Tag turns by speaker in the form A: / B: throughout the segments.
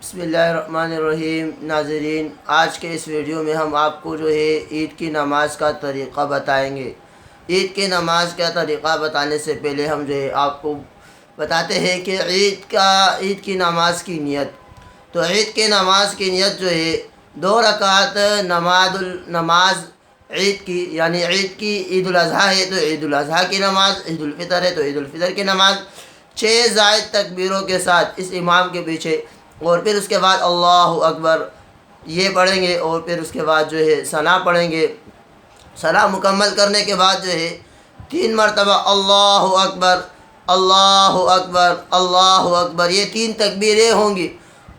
A: بسم اللہ الرحمن الرحیم۔ ناظرین، آج کے اس ویڈیو میں ہم آپ کو عید کی نماز کا طریقہ بتائیں گے۔ عید کی نماز کا طریقہ بتانے سے پہلے ہم آپ کو بتاتے ہیں کہ عید کی نماز کی نیت۔ تو عید کی نماز کی نیت 2 رکعت نماز عید کی، یعنی عید الاضحیٰ ہے تو عید الاضحیٰ کی نماز، عید الفطر ہے تو عید الفطر کی نماز 6 زائد تکبیروں کے ساتھ اس امام کے پیچھے، اور پھر اس کے بعد اللہ اکبر یہ پڑھیں گے، اور پھر اس کے بعد ثنا پڑھیں گے۔ ثنا مکمل کرنے کے بعد 3 مرتبہ اللہ اکبر اللہ اکبر اللہ اکبر، یہ 3 تکبیریں ہوں گی۔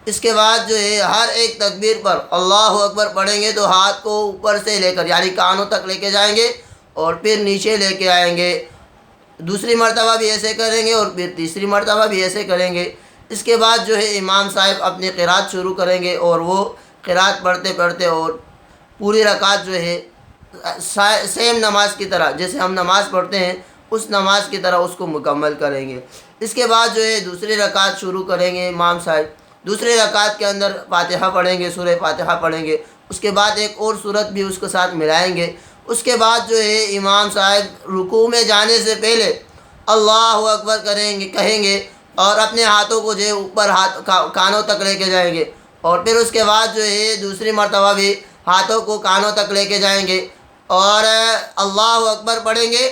A: اس کے بعد ہر ایک تکبیر پر اللہ اکبر پڑھیں گے تو ہاتھ کو اوپر سے لے کر یعنی کانوں تک لے کے جائیں گے، اور پھر نیچے لے کے آئیں گے۔ دوسری مرتبہ بھی ایسے کریں گے، اور پھر تیسری مرتبہ بھی ایسے کریں گے۔ اس کے بعد امام صاحب اپنی قرات شروع کریں گے، اور وہ قرات پڑھتے پڑھتے اور پوری رکعت سیم نماز کی طرح جیسے ہم نماز پڑھتے ہیں اس نماز کی طرح اس کو مکمل کریں گے۔ اس کے بعد دوسری رکعت شروع کریں گے امام صاحب۔ دوسری رکعت کے اندر فاتحہ پڑھیں گے، سورہ فاتحہ پڑھیں گے۔ اس کے بعد ایک اور سورت بھی اس کے ساتھ ملائیں گے۔ اس کے بعد امام صاحب رکوع میں جانے سے پہلے اللہ اکبر کہیں گے، اور اپنے ہاتھوں کو اوپر کانوں تک لے کے جائیں گے، اور پھر اس کے بعد دوسری مرتبہ بھی ہاتھوں کو کانوں تک لے کے جائیں گے اور اللہ اکبر پڑھیں گے،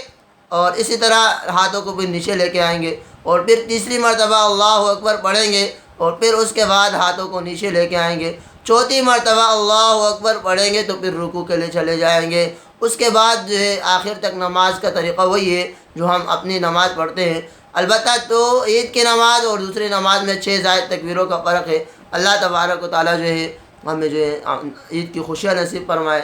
A: اور اسی طرح ہاتھوں کو بھی نیچے لے کے آئیں گے، اور پھر تیسری مرتبہ اللہ اکبر پڑھیں گے، اور پھر اس کے بعد ہاتھوں کو نیچے لے کے آئیں گے۔ چوتھی مرتبہ اللہ اکبر پڑھیں گے تو پھر رکوع کے لیے چلے جائیں گے۔ اس کے بعد آخر تک نماز کا طریقہ وہی ہے جو ہم اپنی نماز پڑھتے ہیں۔ البتہ تو عید کی نماز اور دوسری نماز میں 6 زائد تکبیروں کا فرق ہے۔ اللہ تبارک و تعالیٰ ہمیں عید کی خوشیاں نصیب فرمائے۔